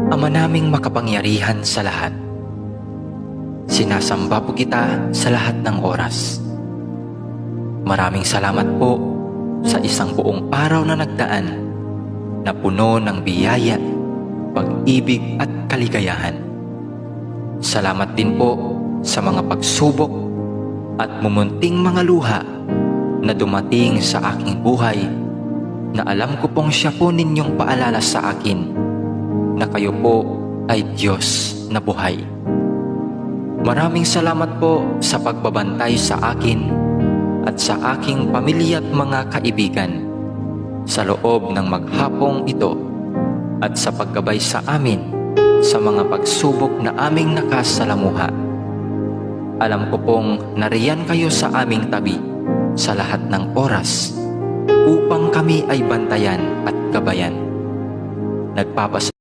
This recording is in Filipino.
Ama naming makapangyarihan sa lahat, sinasamba po kita sa lahat ng oras. Maraming salamat po sa isang buong araw na nagdaan na puno ng biyaya, pag-ibig at kaligayahan. Salamat din po sa mga pagsubok at mumunting mga luha na dumating sa aking buhay, na alam ko pong siya po ninyong paalala sa akin na kayo po ay Diyos na buhay. Maraming salamat po sa pagbabantay sa akin at sa aking pamilya at mga kaibigan sa loob ng maghapong ito, at sa paggabay sa amin sa mga pagsubok na aming nakasalamuha. Alam ko pong nariyan kayo sa aming tabi sa lahat ng oras upang kami ay bantayan at gabayan. Nagpapasalamat